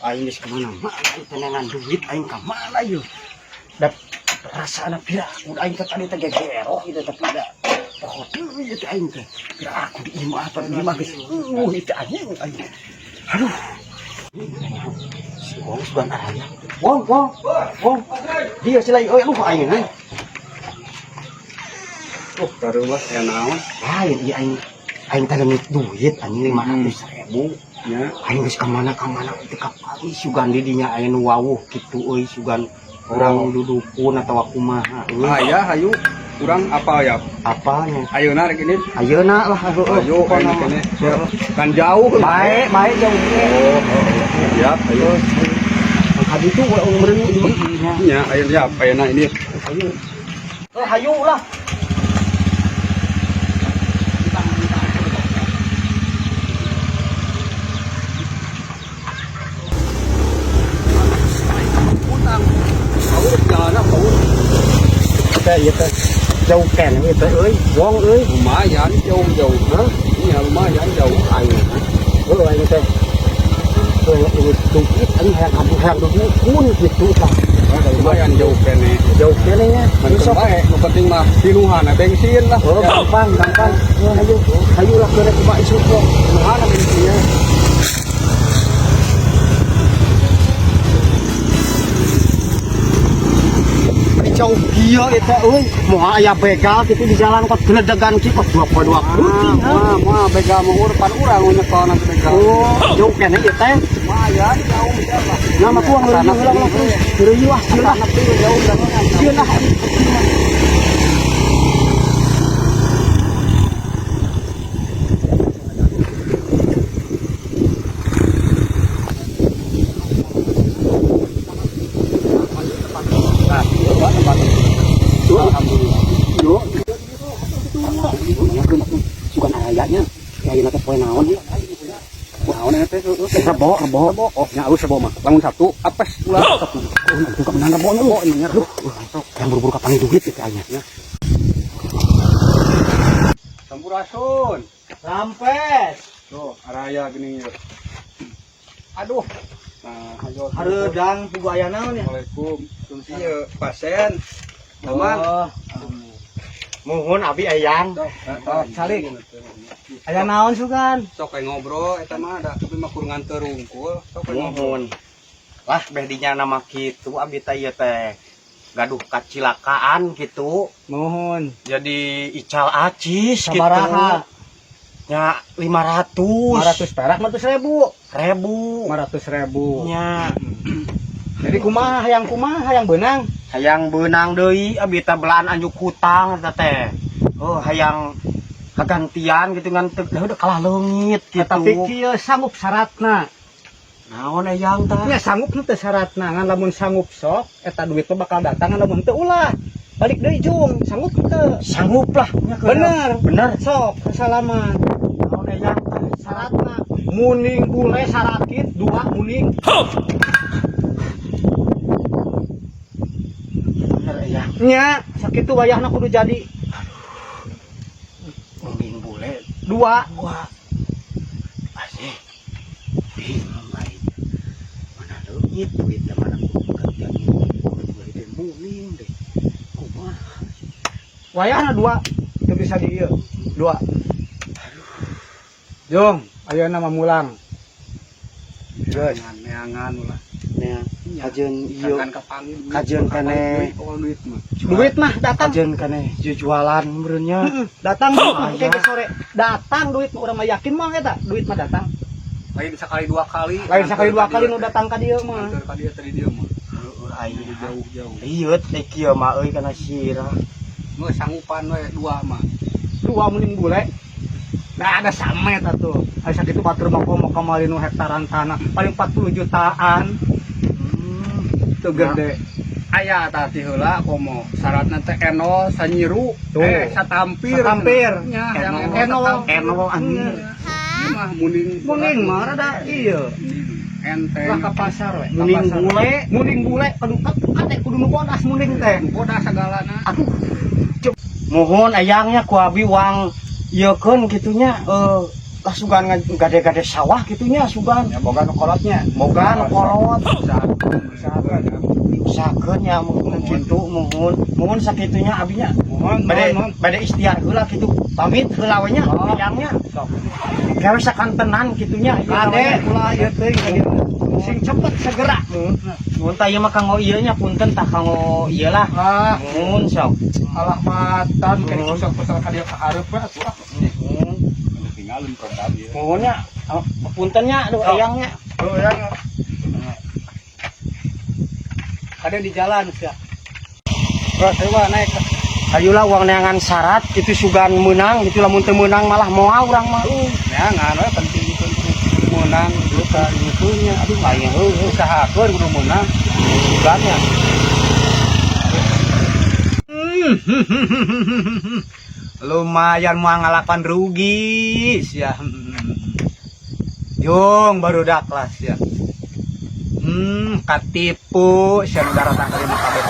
aing geus kemana-mana tenengan duit aing ka mana yeuh. Da rasa anak pira udah aing tadi teh gegerok itu tapi da pokok deui teh aing teh. Pira aku di imah apa di imah geus itu aing. Aduh. Si Wong sugan araya. Wong. Dia silai euy aduh aing euy. Oh, baru lah ya naon. Lain ieu aing teh leungit duit anjing 500.000. Ya. Aing geus ka mana teh ka Paris sugan di dinya aya nu wawuh kitu euy sugan urang dudukun atawa kumaha euy. Ya, hayu urang apa ya? Apanya? Ayeuna rek ini. Ayeuna lah Ayo kene. Kan jauh bae jauh. Oh, siap ayo. Ka ditu we umreun di nya. Ya, ayo siap ayeuna ini. Ayo. Hayu lah. Iya teh jauh ken itu euy Wong euy Lumayan jauh ha iya lumayan jauh aing aing teh ini duit aing hayang dukun gitu tah lumayan jauh kene nya besok nu penting mah pinuhan bensin lah gampang hayu lah keur kumaha isuk lo pinuhan bensinnya. Jauh kieu eta euy moal aya begal kitu di jalan kos geledegan ki kos 2,2 moal begal mah urpan urang nyekona begal. Oh jauh kene ieu teh lumayan jauh siapa nama tuang leuwih wah sieun jauh sieun lah. Sugan ayahnya kayak nanti poin naon ya naon ya teh rebo oh nya aus rebo mah lamun Sabtu apes ulah Sabtu itu ka menang rebo nya ini nya yang buru-buru ka panggil duit itu kayaknya sampurasun sampes tuh araya gini aduh nah hareudang pugu aya naon ya Assalamualaikum ieu pasien aman muhun abi ayang saling aya naon sugan sok kayak ngobrol eta mah da tapi mah kurang nganter rungkul sok muhun lah beh dinya nama kitu abi teh ieu teh gaduh kacilakaan gitu mohon jadi ical acis sabaraha gitu nya 500 perak 500.000 500.000 nya jadi kumaha hayang beunang hayang beunang deui abi teh belaan anjuk hutang eta teh oh hayang kagantian gitu ngan udah kalah leungit gitu tapi kieu sanggup syaratna naon hayang tah nya sanggup teh syaratna ngan lamun sanggup sok eta duit teh bakal datang ngan lamun teu ulah balik deui jung sanggup teu sanggup lah bener sok salaman naon hayang tah syaratna muning bule sarakit 2 muning nya sakitu wayahna kudu jadi muning bule 2 asih bingung baik mana leungit duit teh mana gantian duit teh muning deh kumaha wayahna 2 teu bisa di ieu 2 jong ayeuna mah mulang geus neangan ulah nya kajeun ieu kajeun kene duit mah datang kajeun kene jualan meureunnya datang ke sore datang duit mah urang mah yakin mah eta duit mah datang lain sekali 2 kali nu datang ka dieu mah antar ka dieu tadi dieu mah aing jauh liut teh kieu mah euy kana sirah geus sanggupan we 2 mah 2 mending bule nah ada samet atuh aya sakitu batur mah komo kamari nu hektaran tanah paling 40 jutaan teu gede aya tadi heula komo syaratna teh eno sanyiru satampir nya eno anjir mah muning mah rada ieu enteng lah ka pasar we muning bule kudu nu bodas muning teh bodas sagalana aduh mohon ayangnya ku abi wang ieukeun kitunya lah sugan gade-gade sawah gitunya sugan. Ya boga nu kolotnya. Boga nu kolot. Usahakeun ya mun kitu mohon sakitunya abinya. Mohon Bade istiar heula kitu. Pamit heula we nya bilangnya. Gawe sakantenan kitunya. Ade ulah ieu teuing sing cepet segera. Mun tah ieu mah kanggo ieu nya punten tah kanggo ieu lah. Mun sok. Alah matan kene kusok-kusok ka dieu ka hareup we atuh. Tinggalin produk ieu. Mohon nya puntennya aduh eyangnya. Oh ya. Ada di jalan sia. Bro, dewa naik. Ayolah uang neangan syarat itu sugan menang gitu lamun teu meunang malah moal urang mah. Neangan we penting itu menang juga itunya. Aduh lain usahakeun kudu meunang. Sugannya. Lumayan mau ngalapan rugi sia. Jong baru dak kelas ya. Katipu sia negara tangkali mah kabeh.